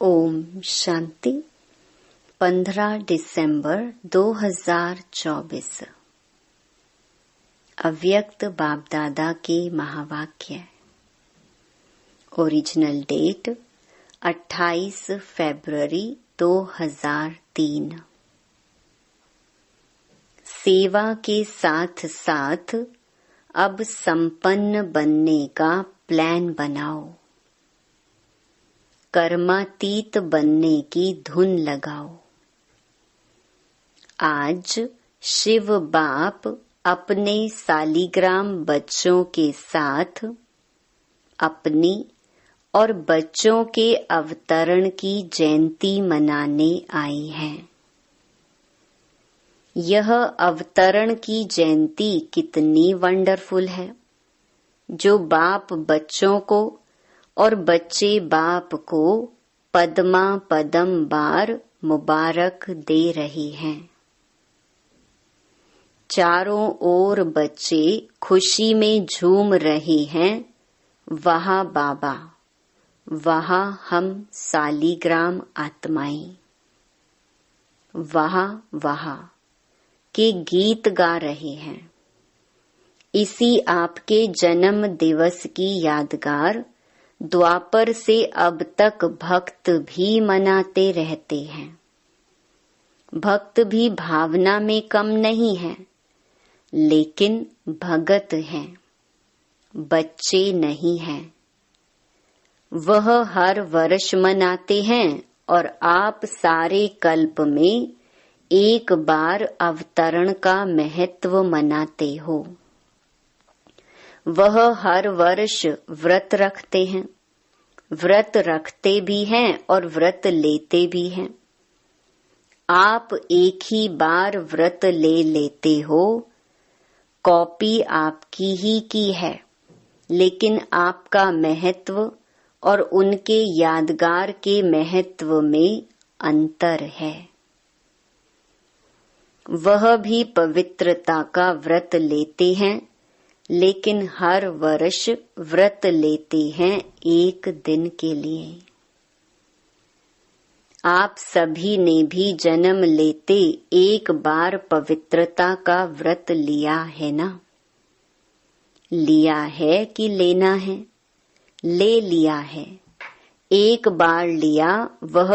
ओम शांति। 15 दिसंबर 2024। अव्यक्त बाप दादा के महावाक्य। ओरिजिनल डेट 28 फरवरी 2003। सेवा के साथ साथ अब संपन्न बनने का प्लान बनाओ। कर्मातीत बनने की धुन लगाओ। आज शिव बाप अपने सालिग्राम बच्चों के साथ अपनी और बच्चों के अवतरण की जयंती मनाने आई हैं। यह अवतरण की जयंती कितनी वंडरफुल है, जो बाप बच्चों को और बच्चे बाप को पद्मा पदम बार मुबारक दे रही हैं। चारों ओर बच्चे खुशी में झूम रहे हैं। वहाँ बाबा, वहाँ हम सालिग्राम आत्माएं, वहाँ के गीत गा रहे हैं। इसी आपके जन्म दिवस की यादगार द्वापर से अब तक भक्त भी मनाते रहते हैं। भक्त भी भावना में कम नहीं है, लेकिन भगत हैं, बच्चे नहीं हैं। वह हर वर्ष मनाते हैं और आप सारे कल्प में एक बार अवतरण का महत्व मनाते हो। वह हर वर्ष व्रत रखते हैं, व्रत रखते भी हैं और व्रत लेते भी हैं। आप एक ही बार व्रत ले लेते हो। कॉपी आपकी ही की है, लेकिन आपका महत्व और उनके यादगार के महत्व में अंतर है। वह भी पवित्रता का व्रत लेते हैं, लेकिन हर वर्ष व्रत लेते हैं एक दिन के लिए। आप सभी ने भी जन्म लेते एक बार पवित्रता का व्रत लिया है ना? लिया है कि लेना है? ले लिया है। एक बार लिया, वह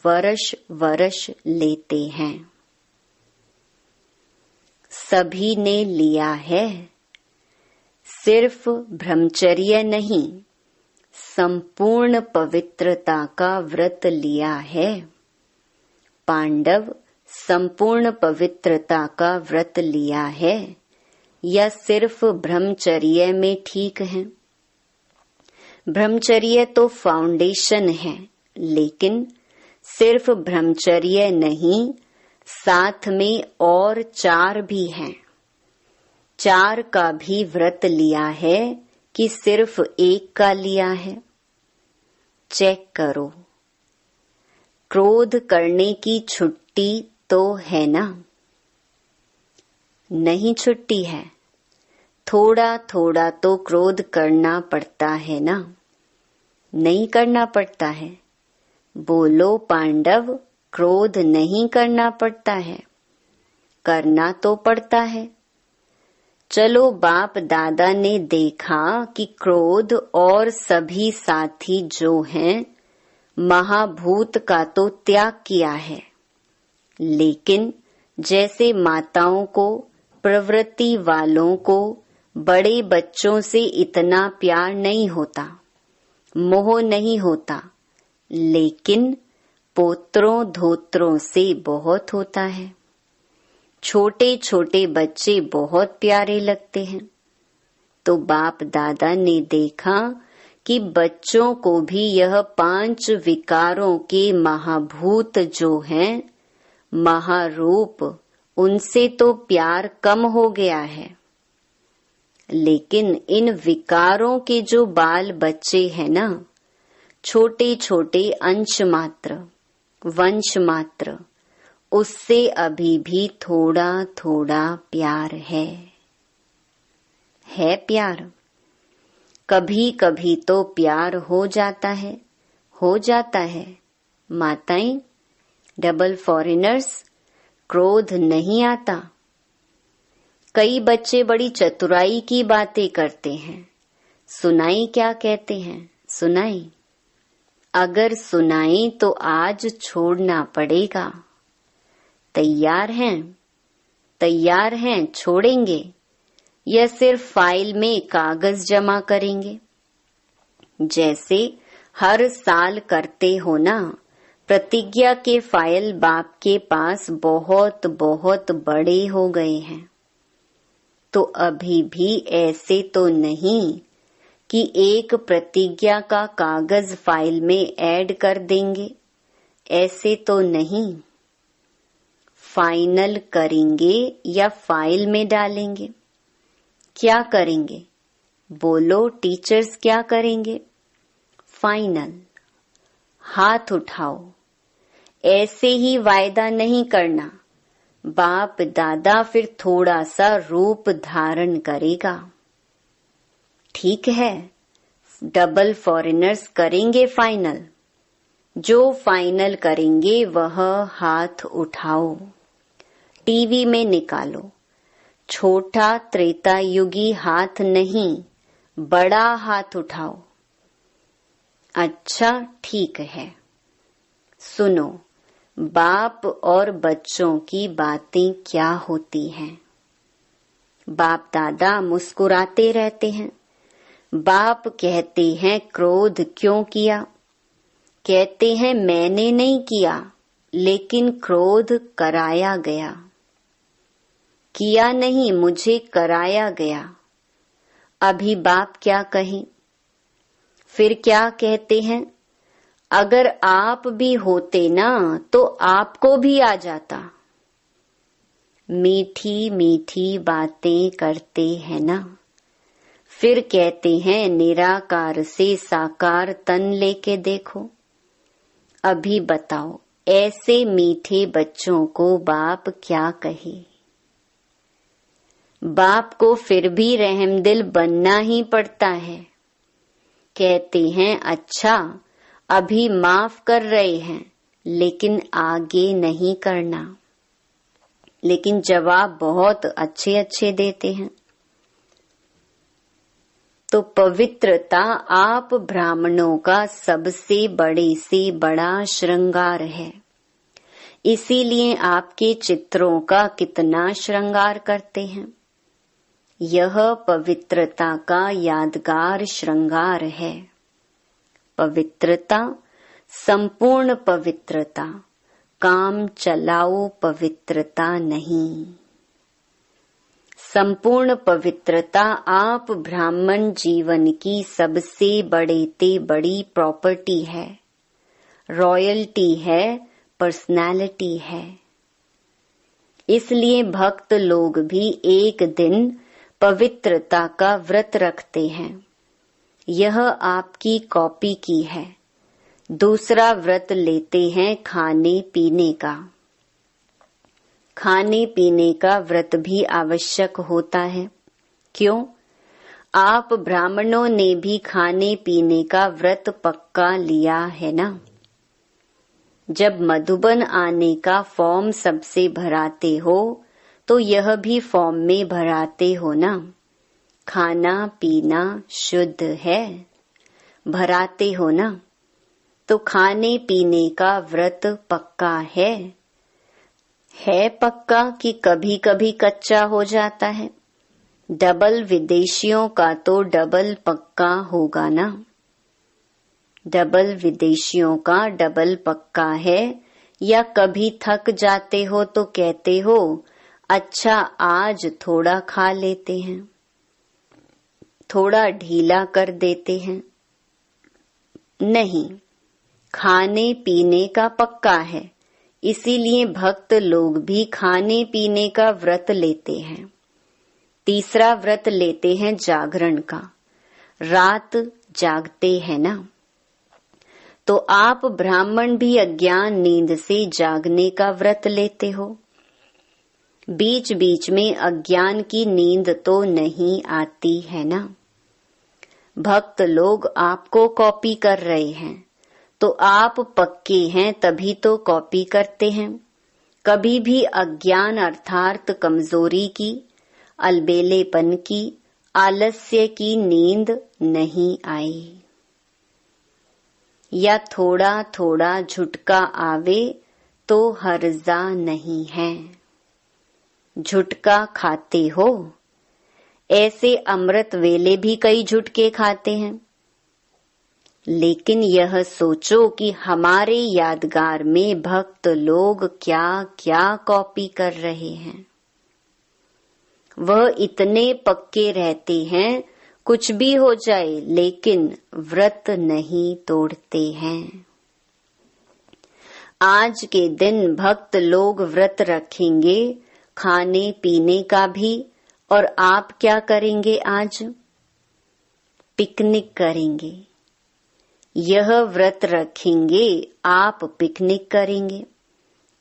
वर्ष वर्ष लेते हैं। सभी ने लिया है। सिर्फ ब्रह्मचर्य नहीं, संपूर्ण पवित्रता का व्रत लिया है। पांडव संपूर्ण पवित्रता का व्रत लिया है या सिर्फ ब्रह्मचर्य में ठीक है? ब्रह्मचर्य तो फाउंडेशन है, लेकिन सिर्फ ब्रह्मचर्य नहीं, साथ में और 4 भी हैं। 4 का भी व्रत लिया है कि सिर्फ एक का लिया है? चेक करो। क्रोध करने की छुट्टी तो है ना? नहीं छुट्टी है। थोड़ा थोड़ा तो क्रोध करना पड़ता है ना? नहीं करना पड़ता है। बोलो पांडव, क्रोध नहीं करना पड़ता है? करना तो पड़ता है। चलो बाप दादा ने देखा कि क्रोध और सभी साथी जो हैं, महाभूत का तो त्याग किया है, लेकिन जैसे माताओं को, प्रवृत्ति वालों को बड़े बच्चों से इतना प्यार नहीं होता, मोह नहीं होता, लेकिन पोत्रों धोत्रों से बहुत होता है। छोटे छोटे बच्चे बहुत प्यारे लगते हैं। तो बाप दादा ने देखा कि बच्चों को भी यह 5 विकारों के महाभूत जो हैं, महारूप, उनसे तो प्यार कम हो गया है। लेकिन इन विकारों के जो बाल बच्चे हैं ना, छोटे छोटे अंश मात्र, वंश मात्र, उससे अभी भी थोड़ा थोड़ा प्यार है प्यार। कभी कभी तो प्यार हो जाता है, माताएं, डबल फॉरेनर्स, क्रोध नहीं आता। कई बच्चे बड़ी चतुराई की बातें करते हैं। सुनाई क्या कहते हैं? सुनाई। अगर सुनाई तो आज छोड़ना पड़ेगा। तैयार हैं? तैयार हैं, छोड़ेंगे या सिर्फ फाइल में कागज जमा करेंगे? जैसे हर साल करते हो ना, प्रतिज्ञा के फाइल बाप के पास बहुत बहुत बड़े हो गए हैं। तो अभी भी ऐसे तो नहीं कि एक प्रतिज्ञा का कागज फाइल में ऐड कर देंगे, ऐसे तो नहीं। फाइनल करेंगे या फाइल में डालेंगे? क्या करेंगे? बोलो टीचर्स, क्या करेंगे? फाइनल। हाथ उठाओ। ऐसे ही वायदा नहीं करना। बाप दादा फिर थोड़ा सा रूप धारण करेगा। ठीक है, डबल फॉरेनर्स करेंगे फाइनल। जो फाइनल करेंगे वह हाथ उठाओ। टीवी में निकालो। छोटा त्रेता युगी हाथ नहीं, बड़ा हाथ उठाओ। अच्छा, ठीक है। सुनो, बाप और बच्चों की बातें क्या होती हैं। बाप दादा मुस्कुराते रहते हैं। बाप कहते हैं क्रोध क्यों किया? कहते हैं मैंने नहीं किया, लेकिन क्रोध कराया गया। किया नहीं, मुझे कराया गया। अभी बाप क्या कहें? फिर क्या कहते हैं? अगर आप भी होते ना तो आपको भी आ जाता। मीठी मीठी बातें करते हैं ना। फिर कहते हैं निराकार से साकार तन लेके देखो। अभी बताओ, ऐसे मीठे बच्चों को बाप क्या कहे? बाप को फिर भी रहमदिल बनना ही पड़ता है। कहते हैं अच्छा, अभी माफ कर रहे हैं, लेकिन आगे नहीं करना। लेकिन जवाब बहुत अच्छे अच्छे देते हैं। तो पवित्रता आप ब्राह्मणों का सबसे बड़े से बड़ा श्रृंगार है। इसीलिए आपके चित्रों का कितना श्रृंगार करते हैं। यह पवित्रता का यादगार श्रृंगार है। पवित्रता, संपूर्ण पवित्रता, काम चलाओ पवित्रता नहीं। संपूर्ण पवित्रता आप ब्राह्मण जीवन की सबसे बड़े ते बड़ी प्रॉपर्टी है, रॉयल्टी है, पर्सनालिटी है। इसलिए भक्त लोग भी एक दिन पवित्रता का व्रत रखते हैं। यह आपकी कॉपी की है। दूसरा व्रत लेते हैं खाने पीने का। खाने पीने का व्रत भी आवश्यक होता है। क्यों? आप ब्राह्मणों ने भी खाने पीने का व्रत पक्का लिया है ना। जब मधुबन आने का फॉर्म सबसे भराते हो तो यह भी फॉर्म में भराते हो ना। खाना पीना शुद्ध है, भराते हो ना। तो खाने पीने का व्रत पक्का है पक्का कि कभी कभी कच्चा हो जाता है। डबल विदेशियों का तो डबल पक्का होगा ना। डबल विदेशियों का डबल पक्का है। या कभी थक जाते हो तो कहते हो अच्छा आज थोड़ा खा लेते हैं, थोड़ा ढीला कर देते हैं। नहीं, खाने पीने का पक्का है। इसीलिए भक्त लोग भी खाने पीने का व्रत लेते हैं। तीसरा व्रत लेते हैं जागरण का। रात जागते हैं ना। तो आप ब्राह्मण भी अज्ञान नींद से जागने का व्रत लेते हो। बीच बीच में अज्ञान की नींद तो नहीं आती है ना। भक्त लोग आपको कॉपी कर रहे हैं तो आप पक्के हैं तभी तो कॉपी करते हैं। कभी भी अज्ञान अर्थात कमजोरी की, अलबेलेपन की, आलस्य की नींद नहीं आई। या थोड़ा थोड़ा झुटका आवे तो हर्जा नहीं है। झुटका खाते हो? ऐसे अमृत वेले भी कई झुटके खाते हैं। लेकिन यह सोचो कि हमारे यादगार में भक्त लोग क्या क्या कॉपी कर रहे हैं। वह इतने पक्के रहते हैं कुछ भी हो जाए, लेकिन व्रत नहीं तोड़ते हैं। आज के दिन भक्त लोग व्रत रखेंगे, खाने पीने का भी। और आप क्या करेंगे? आज पिकनिक करेंगे। यह व्रत रखेंगे, आप पिकनिक करेंगे।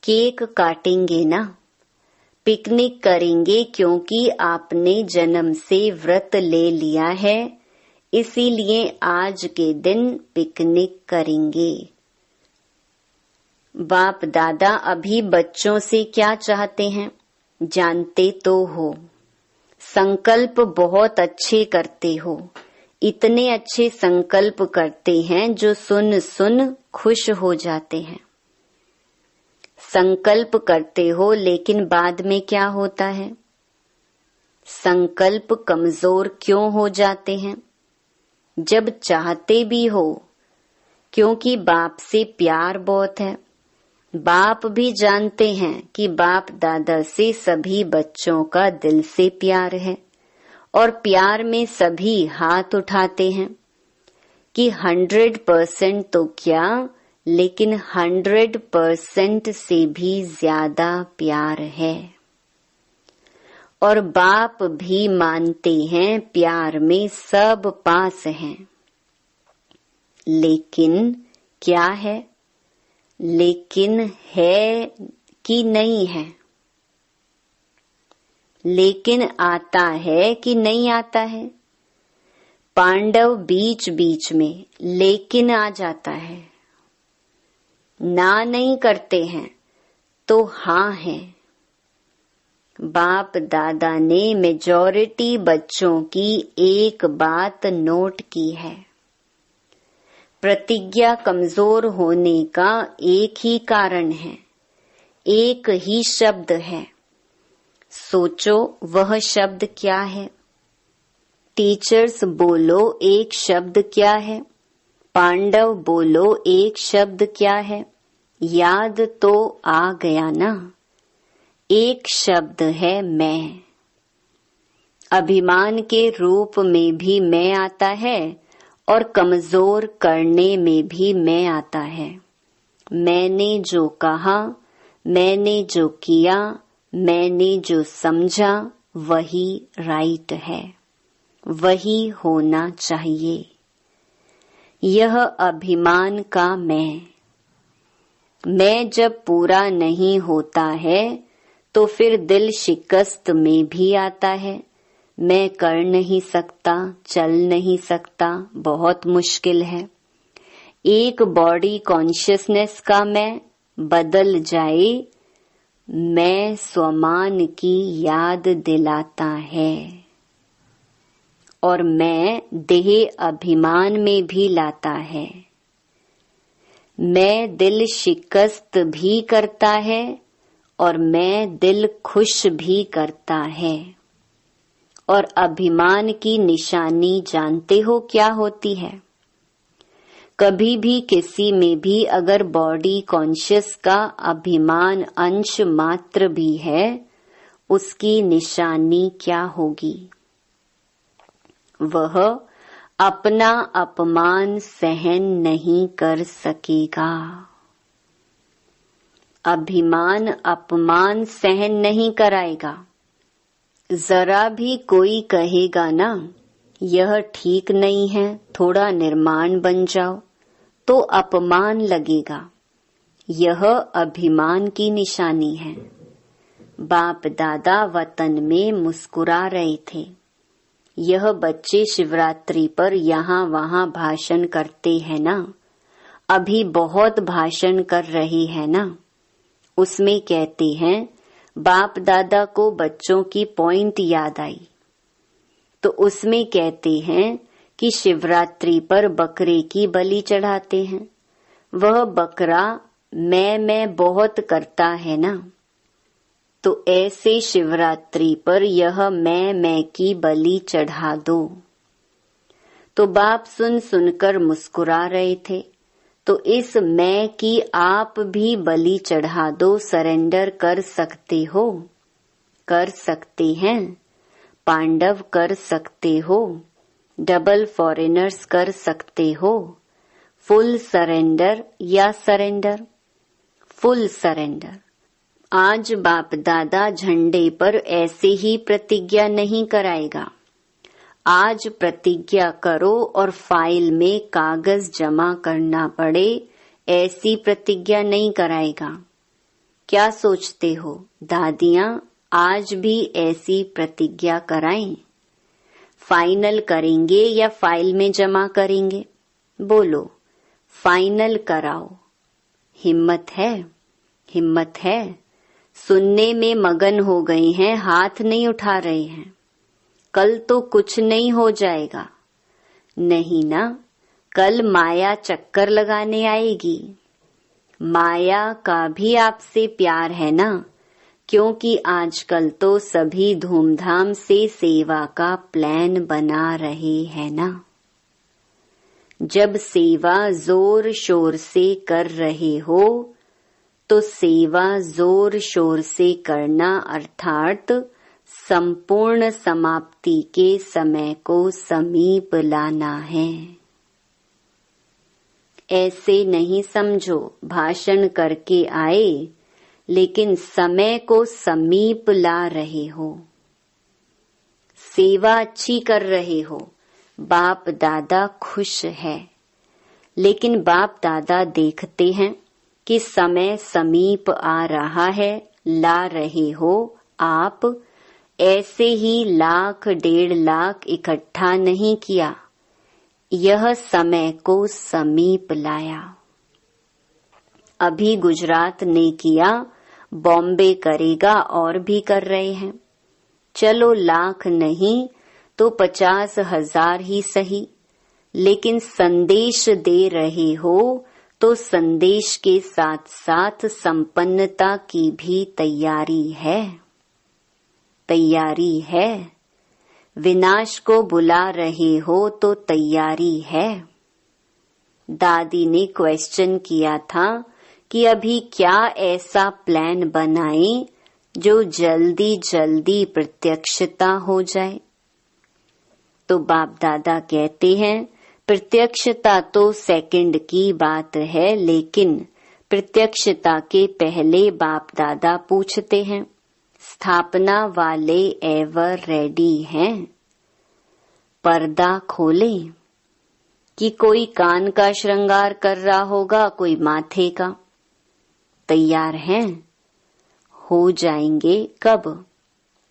केक काटेंगे ना? पिकनिक करेंगे क्योंकि आपने जन्म से व्रत ले लिया है, इसीलिए आज के दिन पिकनिक करेंगे। बाप दादा अभी बच्चों से क्या चाहते हैं जानते तो हो। संकल्प बहुत अच्छे करते हो। इतने अच्छे संकल्प करते हैं जो सुन सुन खुश हो जाते हैं। संकल्प करते हो, लेकिन बाद में क्या होता है? संकल्प कमजोर क्यों हो जाते हैं? जब चाहते भी हो, क्योंकि बाप से प्यार बहुत है। बाप भी जानते हैं कि बाप दादा से सभी बच्चों का दिल से प्यार है, और प्यार में सभी हाथ उठाते हैं कि 100% तो क्या, लेकिन 100% से भी ज्यादा प्यार है। और बाप भी मानते हैं प्यार में सब पास हैं। लेकिन क्या है? लेकिन है कि नहीं है? लेकिन आता है कि नहीं आता है? पांडव बीच बीच में लेकिन आ जाता है। ना नहीं करते हैं तो हाँ है। बाप दादा ने मेजॉरिटी बच्चों की एक बात नोट की है। प्रतिज्ञा कमजोर होने का एक ही कारण है, एक ही शब्द है। सोचो वह शब्द क्या है? टीचर्स बोलो एक शब्द क्या है? पांडव बोलो एक शब्द क्या है? याद तो आ गया ना? एक शब्द है मैं। अभिमान के रूप में भी मैं आता है और कमजोर करने में भी मैं आता है। मैंने जो कहा, मैंने जो किया, मैंने जो समझा, वही राइट है, वही होना चाहिए। यह अभिमान का मैं जब पूरा नहीं होता है तो फिर दिल शिकस्त में भी आता है। मैं कर नहीं सकता, चल नहीं सकता, बहुत मुश्किल है। एक बॉडी कॉन्शियसनेस का मैं बदल जाए, मैं स्वमान की याद दिलाता है। और मैं देह अभिमान में भी लाता है। मैं दिल शिकस्त भी करता है और मैं दिल खुश भी करता है। और अभिमान की निशानी जानते हो क्या होती है? कभी भी किसी में भी अगर बॉडी कॉन्शियस का अभिमान अंश मात्र भी है, उसकी निशानी क्या होगी? वह अपना अपमान सहन नहीं कर सकेगा। अभिमान अपमान सहन नहीं कराएगा। जरा भी कोई कहेगा ना, यह ठीक नहीं है, थोड़ा निर्माण बन जाओ, तो अपमान लगेगा। यह अभिमान की निशानी है। बाप दादा वतन में मुस्कुरा रहे थे। यह बच्चे शिवरात्रि पर यहाँ वहाँ भाषण करते हैं ना, अभी बहुत भाषण कर रही है ना, उसमें कहते हैं बाप दादा को बच्चों की पॉइंट याद आई, तो उसमें कहते हैं कि शिवरात्रि पर बकरे की बलि चढ़ाते हैं। वह बकरा मैं बहुत करता है ना, तो ऐसे शिवरात्रि पर यह मैं की बलि चढ़ा दो। तो बाप सुन सुनकर मुस्कुरा रहे थे। तो इस मैं की आप भी बलि चढ़ा दो, सरेंडर कर सकते हो, कर सकते हैं। पांडव कर सकते हो, डबल फॉरेनर्स कर सकते हो। फुल सरेंडर या सरेंडर, फुल सरेंडर। आज बाप दादा झंडे पर ऐसे ही प्रतिज्ञा नहीं कराएगा। आज प्रतिज्ञा करो और फाइल में कागज जमा करना पड़े, ऐसी प्रतिज्ञा नहीं कराएगा। क्या सोचते हो दादियां आज भी ऐसी प्रतिज्ञा कराएं? फाइनल करेंगे या फाइल में जमा करेंगे? बोलो, फाइनल कराओ। हिम्मत है, हिम्मत है। सुनने में मगन हो गए हैं, हाथ नहीं उठा रहे हैं। कल तो कुछ नहीं हो जाएगा। नहीं ना, कल माया चक्कर लगाने आएगी। माया का भी आपसे प्यार है ना, क्योंकि आजकल तो सभी धूमधाम से सेवा का प्लान बना रहे हैं ना। जब सेवा जोर शोर से कर रहे हो तो सेवा जोर शोर से करना, अर्थात संपूर्ण समाप्ति के समय को समीप लाना है। ऐसे नहीं समझो भाषण करके आए लेकिन समय को समीप ला रहे हो। सेवा अच्छी कर रहे हो, बाप दादा खुश है। लेकिन बाप दादा देखते हैं कि समय समीप आ रहा है, ला रहे हो आप। ऐसे ही 1,00,000 1.5 लाख इकट्ठा नहीं किया, यह समय को समीप लाया। अभी गुजरात ने किया, बॉम्बे करेगा और भी कर रहे हैं। चलो 1,00,000 नहीं तो 50,000 ही सही, लेकिन संदेश दे रहे हो तो संदेश के साथ साथ संपन्नता की भी तैयारी है, तैयारी है। विनाश को बुला रहे हो तो तैयारी है। दादी ने क्वेश्चन किया था कि अभी क्या ऐसा प्लान बनाएं जो जल्दी जल्दी प्रत्यक्षता हो जाए। तो बाप दादा कहते हैं प्रत्यक्षता तो सेकंड की बात है, लेकिन प्रत्यक्षता के पहले बाप दादा पूछते हैं स्थापना वाले एवर रेडी हैं? पर्दा खोलें कि कोई कान का श्रृंगार कर रहा होगा, कोई माथे का। तैयार हैं? हो जाएंगे कब?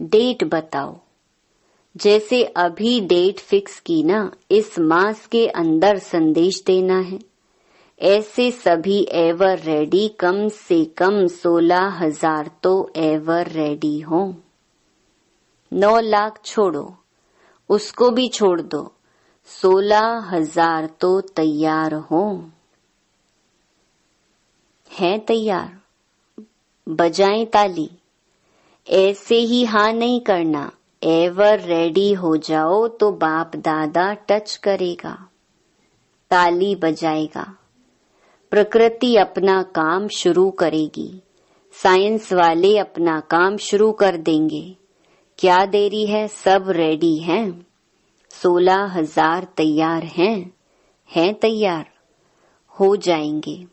डेट बताओ। जैसे अभी डेट फिक्स की ना, इस मास के अंदर संदेश देना है। ऐसे सभी एवर रेडी, कम से कम 16,000 तो एवर रेडी हो। 9 लाख छोड़ो, उसको भी छोड़ दो, 16,000 तो तैयार हो। हैं तैयार? बजाएं ताली। ऐसे ही हाँ नहीं करना, एवर रेडी हो जाओ तो बाप दादा टच करेगा, ताली बजाएगा। प्रकृति अपना काम शुरू करेगी, साइंस वाले अपना काम शुरू कर देंगे। क्या देरी है, सब रेडी हैं। 16,000 तैयार हैं तैयार, हो जाएंगे।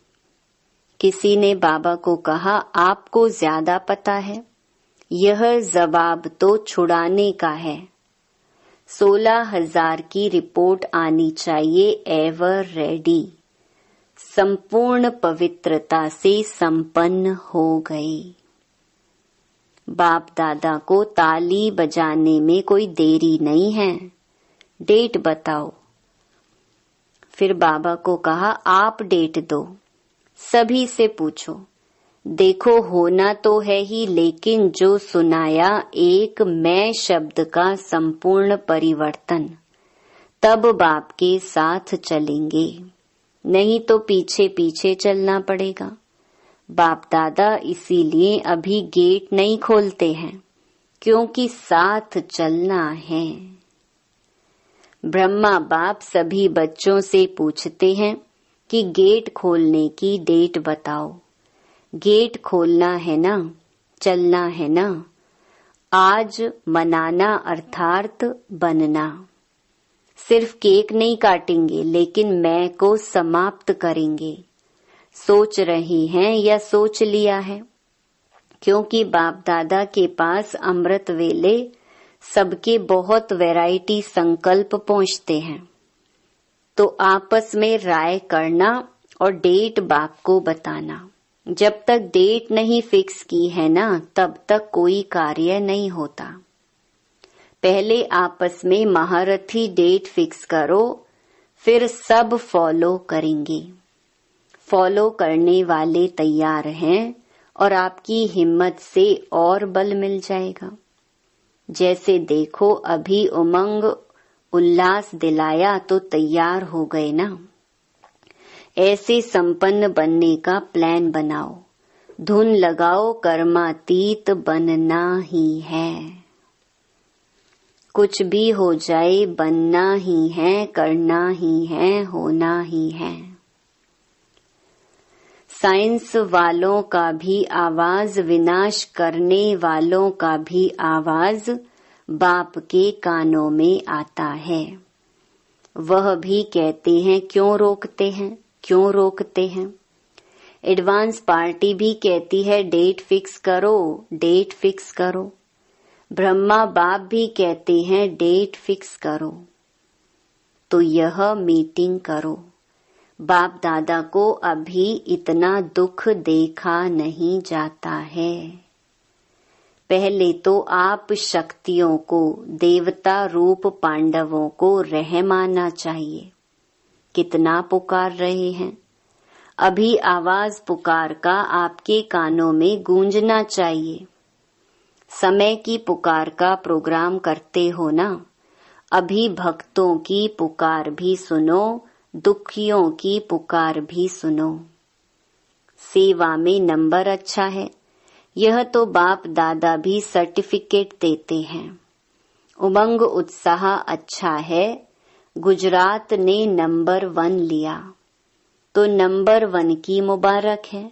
किसी ने बाबा को कहा आपको ज्यादा पता है, यह जवाब तो छुड़ाने का है। 16,000 की रिपोर्ट आनी चाहिए एवर रेडी, संपूर्ण पवित्रता से संपन्न हो गई। बाप दादा को ताली बजाने में कोई देरी नहीं है। डेट बताओ। फिर बाबा को कहा, आप डेट दो, सभी से पूछो। देखो होना तो है ही, लेकिन जो सुनाया एक मैं शब्द का संपूर्ण परिवर्तन, तब बाप के साथ चलेंगे, नहीं तो पीछे पीछे चलना पड़ेगा। बाप दादा इसीलिए अभी गेट नहीं खोलते हैं, क्योंकि साथ चलना है। ब्रह्मा बाप सभी बच्चों से पूछते हैं कि गेट खोलने की डेट बताओ। गेट खोलना है ना, चलना है ना। आज मनाना अर्थात बनना। सिर्फ केक नहीं काटेंगे, लेकिन मैं को समाप्त करेंगे। सोच रही हैं या सोच लिया है? क्योंकि बाप दादा के पास अमृत वेले सबके बहुत वैरायटी संकल्प पहुंचते हैं, तो आपस में राय करना और डेट बाप को बताना। जब तक डेट नहीं फिक्स की है ना, तब तक कोई कार्य नहीं होता। पहले आपस में महारथी डेट फिक्स करो, फिर सब फॉलो करेंगे। फॉलो करने वाले तैयार हैं और आपकी हिम्मत से और बल मिल जाएगा। जैसे देखो अभी उमंग उल्लास दिलाया तो तैयार हो गए ना। ऐसे संपन्न बनने का प्लान बनाओ, धुन लगाओ, कर्मातीत बनना ही है। कुछ भी हो जाए बनना ही है, करना ही है, होना ही है। साइंस वालों का भी आवाज, विनाश करने वालों का भी आवाज बाप के कानों में आता है। वह भी कहते हैं क्यों रोकते हैं, क्यों रोकते हैं। एडवांस पार्टी भी कहती है डेट फिक्स करो, डेट फिक्स करो। ब्रह्मा बाप भी कहते हैं डेट फिक्स करो। तो यह मीटिंग करो। बाप दादा को अभी इतना दुख देखा नहीं जाता है। पहले तो आप शक्तियों को, देवता रूप पांडवों को रहम आना चाहिए। कितना पुकार रहे हैं। अभी आवाज पुकार का आपके कानों में गूंजना चाहिए। समय की पुकार का प्रोग्राम करते हो ना, अभी भक्तों की पुकार भी सुनो, दुखियों की पुकार भी सुनो। सेवा में नंबर अच्छा है, यह तो बाप दादा भी सर्टिफिकेट देते हैं। उमंग उत्साह अच्छा है, गुजरात ने नंबर 1 लिया, तो नंबर 1 की मुबारक है।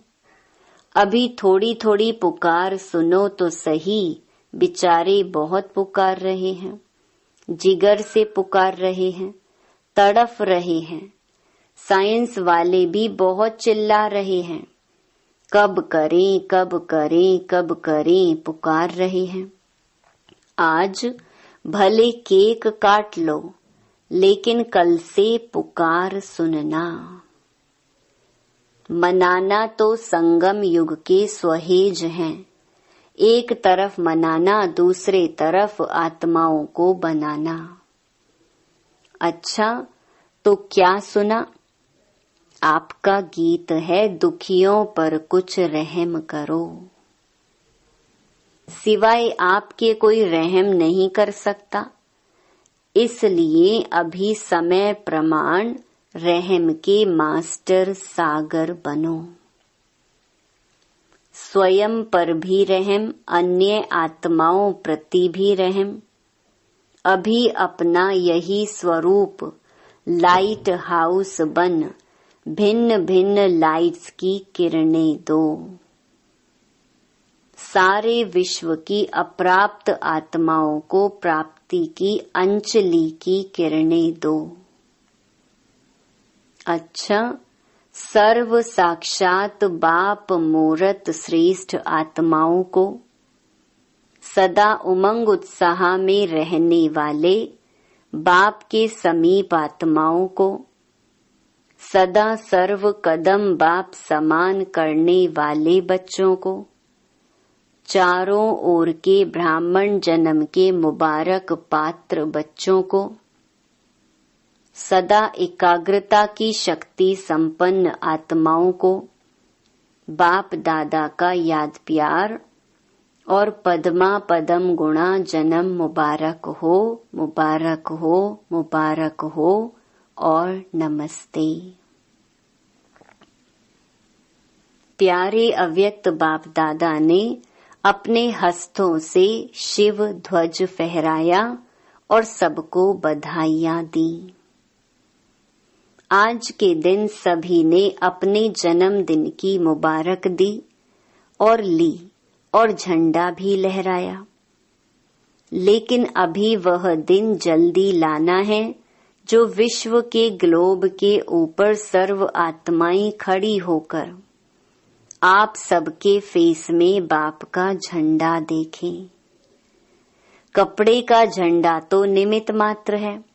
अभी थोड़ी थोड़ी पुकार सुनो तो सही, बेचारे बहुत पुकार रहे हैं, जिगर से पुकार रहे हैं, तड़फ रहे हैं। साइंस वाले भी बहुत चिल्ला रहे हैं, कब करें, कब करें, कब करें, पुकार रहे हैं। आज भले केक काट लो, लेकिन कल से पुकार सुनना। मनाना तो संगम युग के स्वहेज हैं। एक तरफ मनाना, दूसरे तरफ आत्माओं को बनाना। अच्छा, तो क्या सुना? आपका गीत है, दुखियों पर कुछ रहम करो। सिवाय आपके कोई रहम नहीं कर सकता, इसलिए अभी समय प्रमाण रहम के मास्टर सागर बनो। स्वयं पर भी रहम, अन्य आत्माओं प्रति भी रहम। अभी अपना यही स्वरूप लाइट हाउस बन भिन्न भिन्न लाइट्स की किरणें दो। सारे विश्व की अप्राप्त आत्माओं को प्राप्ति की अंजलि की किरणें दो। अच्छा, सर्व साक्षात बाप मूरत श्रेष्ठ आत्माओं को, सदा उमंग उत्साह में रहने वाले बाप के समीप आत्माओं को, सदा सर्व कदम बाप समान करने वाले बच्चों को, चारों ओर के ब्राह्मण जन्म के मुबारक पात्र बच्चों को, सदा एकाग्रता की शक्ति संपन्न आत्माओं को बाप दादा का याद प्यार और पद्मा पदम गुणा जन्म मुबारक हो, मुबारक हो, मुबारक हो और नमस्ते। प्यारे अव्यक्त बाप दादा ने अपने हस्तों से शिव ध्वज फहराया और सबको बधाइयां दी। आज के दिन सभी ने अपने जन्मदिन की मुबारक दी और ली और झंडा भी लहराया। लेकिन अभी वह दिन जल्दी लाना है जो विश्व के ग्लोब के ऊपर सर्व आत्माएं खड़ी होकर आप सबके फेस में बाप का झंडा देखें। कपड़े का झंडा तो निमित्त मात्र है,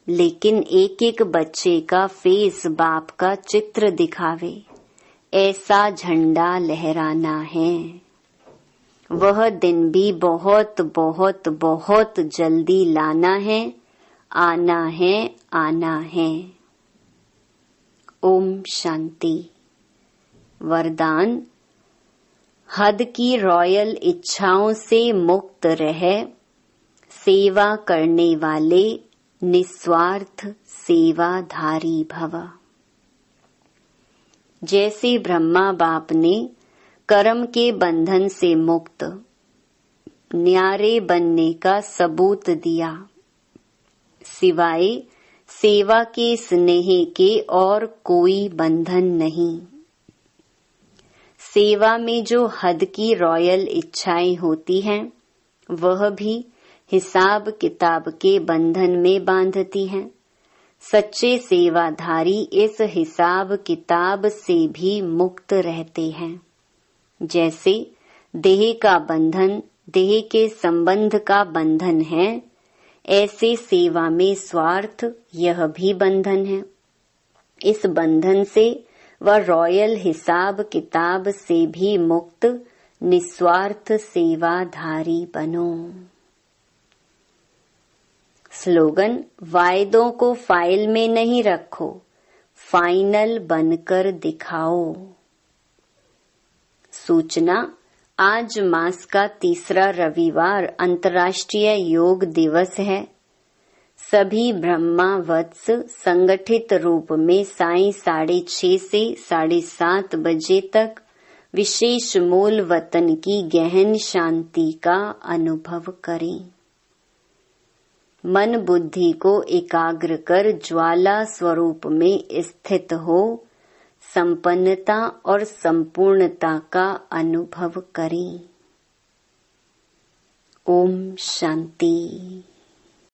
लेकिन एक एक बच्चे का फेस बाप का चित्र दिखावे, ऐसा झंडा लहराना है। वह दिन भी बहुत बहुत बहुत जल्दी लाना है, आना है, आना है। ओम शांति। वरदान। हद की रॉयल इच्छाओं से मुक्त रह सेवा करने वाले निस्वार्थ सेवाधारी भव। जैसे ब्रह्मा बाप ने कर्म के बंधन से मुक्त न्यारे बनने का सबूत दिया, सिवाय सेवा के स्नेह के और कोई बंधन नहीं। सेवा में जो हद की रॉयल इच्छाएं होती हैं, वह भी हिसाब किताब के बंधन में बांधती हैं। सच्चे सेवाधारी इस हिसाब किताब से भी मुक्त रहते हैं। जैसे देह का बंधन देह के संबंध का बंधन है, ऐसे सेवा में स्वार्थ यह भी बंधन है। इस बंधन से व रॉयल हिसाब किताब से भी मुक्त निस्वार्थ सेवाधारी बनो। स्लोगन। वायदों को फाइल में नहीं रखो, फाइनल बनकर दिखाओ। सूचना। आज मास का तीसरा रविवार अंतर्राष्ट्रीय योग दिवस है। सभी ब्रह्मा वत्स संगठित रूप में सायं 6:30 से 7:30 बजे तक विशेष मूल वतन की गहन शांति का अनुभव करें। मन बुद्धि को एकाग्र कर ज्वाला स्वरूप में स्थित हो संपन्नता और संपूर्णता का अनुभव करें। ओम शांति।